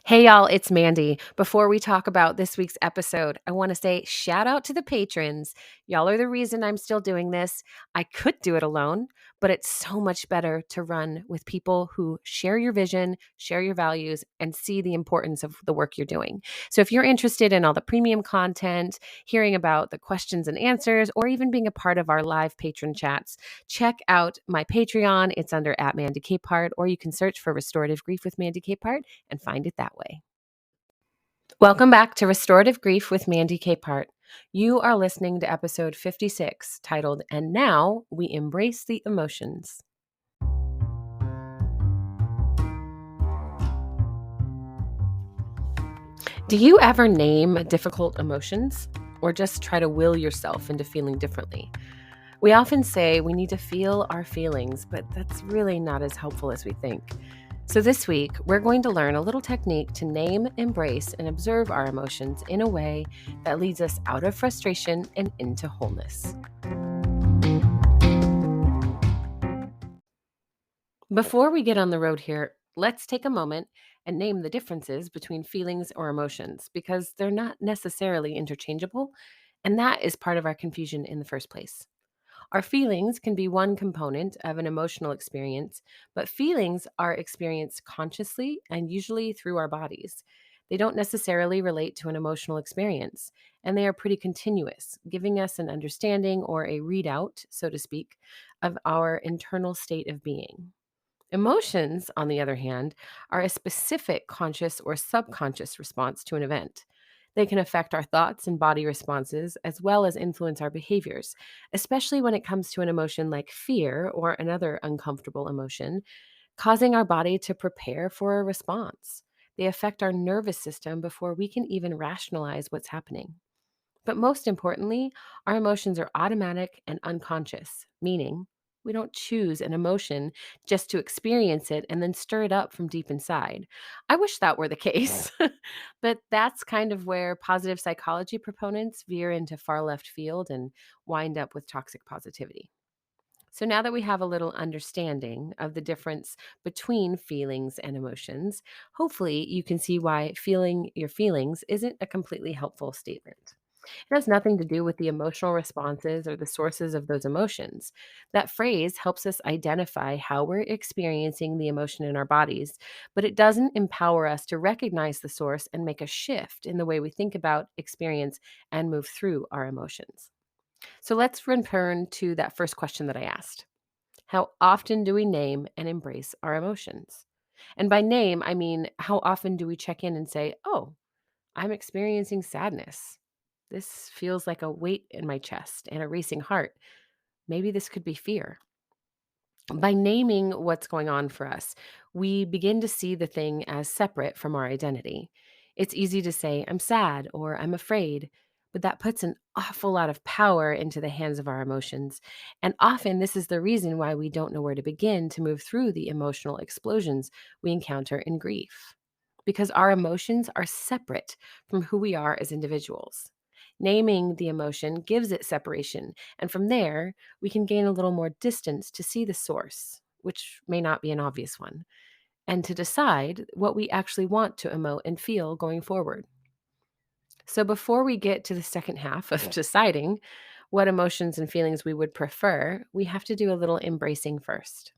Hey, y'all, it's Mandy. Before we talk about this week's episode, I want to say shout out to the patrons. Y'all are the reason I'm still doing this. I could do it alone, but it's so much better to run with people who share your vision, share your values, and see the importance of the work you're doing. So if you're interested in all the premium content, hearing about the questions and answers, or even being a part of our live patron chats, check out my Patreon. It's under @MandyCapehart, or you can search for Restorative Grief with Mandy Capehart and find it that way. Welcome back to Restorative Grief with Mandy Capehart. You are listening to episode 56, titled, "And Now We Embrace the Emotions." Do you ever name difficult emotions or just try to will yourself into feeling differently? We often say we need to feel our feelings, but that's really not as helpful as we think. So, this week, we're going to learn a little technique to name, embrace, and observe our emotions in a way that leads us out of frustration and into wholeness. Before we get on the road here, let's take a moment and name the differences between feelings or emotions because they're not necessarily interchangeable, and that is part of our confusion in the first place. Our feelings can be one component of an emotional experience, but feelings are experienced consciously and usually through our bodies. They don't necessarily relate to an emotional experience, and they are pretty continuous, giving us an understanding or a readout, so to speak, of our internal state of being. Emotions, on the other hand, are a specific conscious or subconscious response to an event. They can affect our thoughts and body responses as well as influence our behaviors, especially when it comes to an emotion like fear or another uncomfortable emotion, causing our body to prepare for a response. They affect our nervous system before we can even rationalize what's happening. But most importantly, our emotions are automatic and unconscious, meaning we don't choose an emotion just to experience it and then stir it up from deep inside. I wish that were the case. But that's kind of where positive psychology proponents veer into far left field and wind up with toxic positivity. So now that we have a little understanding of the difference between feelings and emotions, hopefully you can see why feeling your feelings isn't a completely helpful statement. It has nothing to do with the emotional responses or the sources of those emotions. That phrase helps us identify how we're experiencing the emotion in our bodies, but it doesn't empower us to recognize the source and make a shift in the way we think about, experience, and move through our emotions. So let's return to that first question that I asked. How often do we name and embrace our emotions? And by name, I mean, how often do we check in and say, oh, I'm experiencing sadness. This feels like a weight in my chest and a racing heart. Maybe this could be fear. By naming what's going on for us, we begin to see the thing as separate from our identity. It's easy to say, I'm sad or I'm afraid, but that puts an awful lot of power into the hands of our emotions. And often, this is the reason why we don't know where to begin to move through the emotional explosions we encounter in grief. Because our emotions are separate from who we are as individuals. Naming the emotion gives it separation, and from there, we can gain a little more distance to see the source, which may not be an obvious one, and to decide what we actually want to emote and feel going forward. So, before we get to the second half of deciding what emotions and feelings we would prefer, we have to do a little embracing first.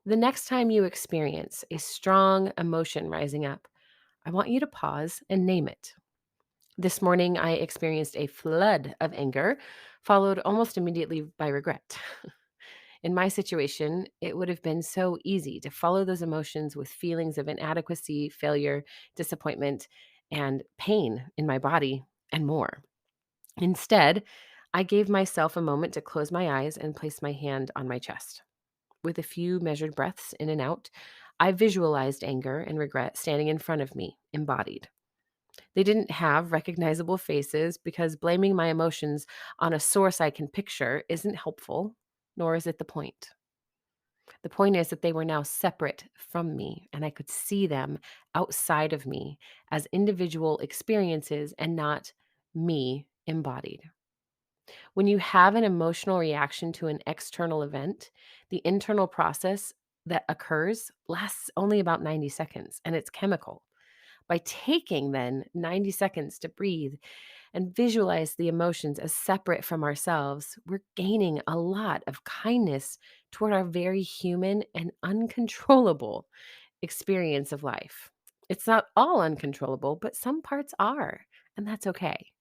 The next time you experience a strong emotion rising up, I want you to pause and name it. This morning, I experienced a flood of anger, followed almost immediately by regret. In my situation, it would have been so easy to follow those emotions with feelings of inadequacy, failure, disappointment, and pain in my body, and more. Instead, I gave myself a moment to close my eyes and place my hand on my chest. With a few measured breaths in and out, I visualized anger and regret standing in front of me, embodied. They didn't have recognizable faces because blaming my emotions on a source I can picture isn't helpful, nor is it the point. The point is that they were now separate from me, and I could see them outside of me as individual experiences and not me embodied. When you have an emotional reaction to an external event, the internal process that occurs lasts only about 90 seconds, and it's chemical. By taking then 90 seconds to breathe and visualize the emotions as separate from ourselves, we're gaining a lot of kindness toward our very human and uncontrollable experience of life. It's not all uncontrollable, but some parts are, and that's okay.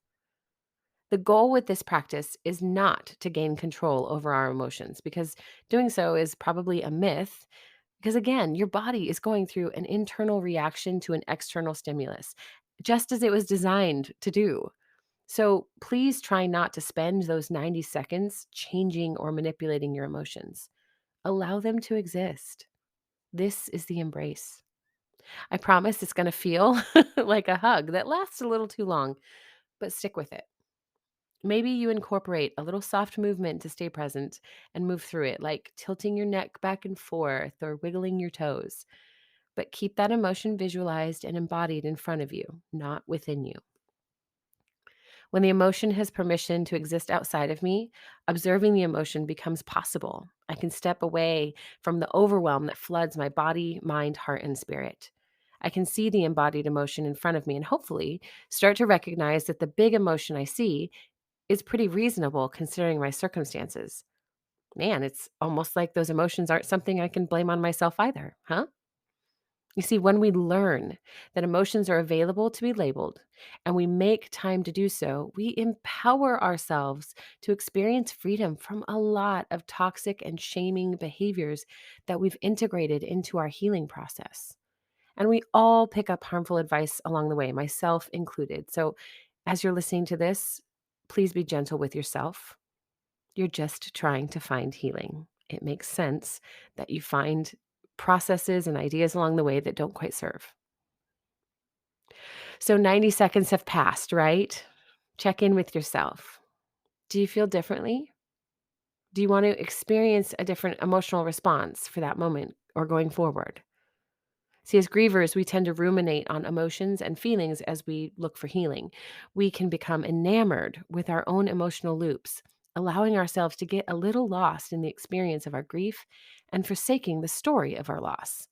The goal with this practice is not to gain control over our emotions because doing so is probably a myth. Because again, your body is going through an internal reaction to an external stimulus, just as it was designed to do. So please try not to spend those 90 seconds changing or manipulating your emotions. Allow them to exist. This is the embrace. I promise it's going to feel like a hug that lasts a little too long, but stick with it. Maybe you incorporate a little soft movement to stay present and move through it, like tilting your neck back and forth or wiggling your toes. But keep that emotion visualized and embodied in front of you, not within you. When the emotion has permission to exist outside of me, observing the emotion becomes possible. I can step away from the overwhelm that floods my body, mind, heart, and spirit. I can see the embodied emotion in front of me and hopefully start to recognize that the big emotion I see is pretty reasonable considering my circumstances. Man, it's almost like those emotions aren't something I can blame on myself either, huh? You see, when we learn that emotions are available to be labeled and we make time to do so, we empower ourselves to experience freedom from a lot of toxic and shaming behaviors that we've integrated into our healing process. And we all pick up harmful advice along the way, myself included. So as you're listening to this, please be gentle with yourself. You're just trying to find healing. It makes sense that you find processes and ideas along the way that don't quite serve. So 90 seconds have passed, right? Check in with yourself. Do you feel differently? Do you want to experience a different emotional response for that moment or going forward? See, as grievers, we tend to ruminate on emotions and feelings as we look for healing. We can become enamored with our own emotional loops, allowing ourselves to get a little lost in the experience of our grief and forsaking the story of our loss.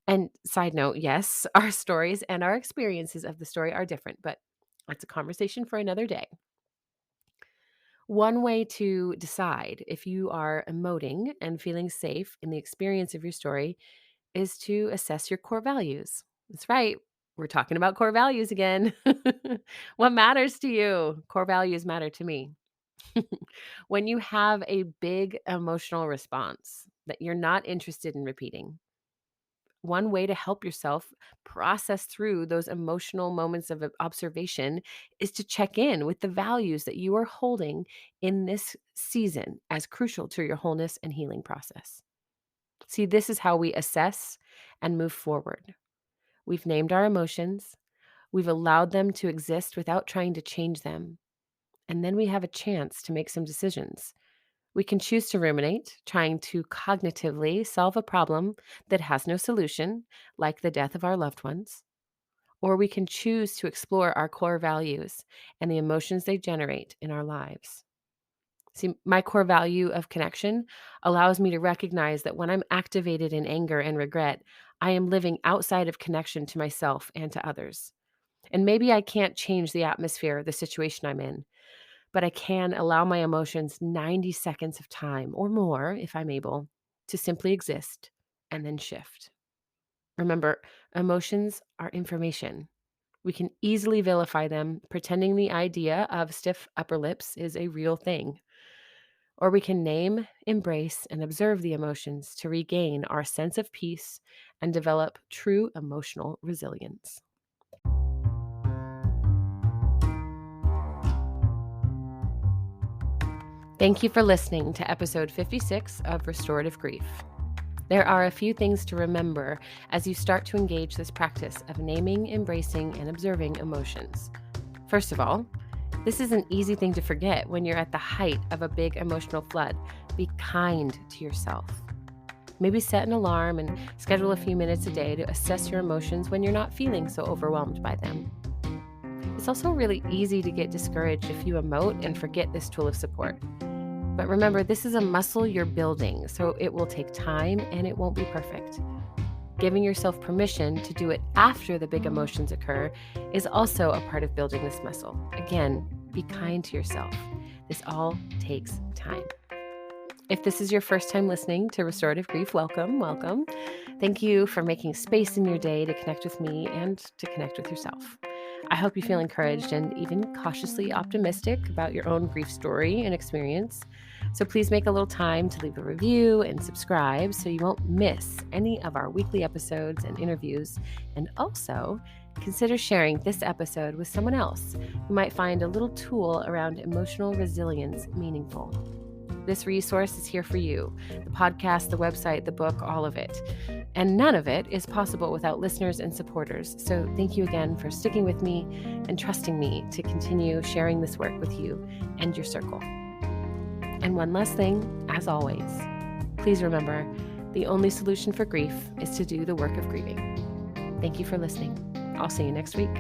And side note, yes, our stories and our experiences of the story are different, but that's a conversation for another day. One way to decide if you are emoting and feeling safe in the experience of your story is to assess your core values. That's right. We're talking about core values again. What matters to you? Core values matter to me. When you have a big emotional response that you're not interested in repeating, one way to help yourself process through those emotional moments of observation is to check in with the values that you are holding in this season as crucial to your wholeness and healing process. See, this is how we assess and move forward. We've named our emotions, we've allowed them to exist without trying to change them, and then we have a chance to make some decisions. We can choose to ruminate, trying to cognitively solve a problem that has no solution, like the death of our loved ones, or we can choose to explore our core values and the emotions they generate in our lives. See, my core value of connection allows me to recognize that when I'm activated in anger and regret, I am living outside of connection to myself and to others. And maybe I can't change the atmosphere, the situation I'm in, but I can allow my emotions 90 seconds of time or more, if I'm able, to simply exist and then shift. Remember, emotions are information. We can easily vilify them, pretending the idea of stiff upper lips is a real thing. Or we can name, embrace, and observe the emotions to regain our sense of peace and develop true emotional resilience. Thank you for listening to episode 56 of Restorative Grief. There are a few things to remember as you start to engage this practice of naming, embracing, and observing emotions. First of all, this is an easy thing to forget when you're at the height of a big emotional flood. Be kind to yourself. Maybe set an alarm and schedule a few minutes a day to assess your emotions when you're not feeling so overwhelmed by them. It's also really easy to get discouraged if you emote and forget this tool of support. But remember, this is a muscle you're building, so it will take time and it won't be perfect. Giving yourself permission to do it after the big emotions occur is also a part of building this muscle. Again, be kind to yourself. This all takes time. If this is your first time listening to Restorative Grief, welcome, welcome. Thank you for making space in your day to connect with me and to connect with yourself. I hope you feel encouraged and even cautiously optimistic about your own grief story and experience. So please make a little time to leave a review and subscribe so you won't miss any of our weekly episodes and interviews. And also, consider sharing this episode with someone else who might find a little tool around emotional resilience meaningful. This resource is here for you. The podcast, the website, the book, all of it. And none of it is possible without listeners and supporters. So thank you again for sticking with me and trusting me to continue sharing this work with you and your circle. And one last thing, as always, please remember, the only solution for grief is to do the work of grieving. Thank you for listening. I'll see you next week.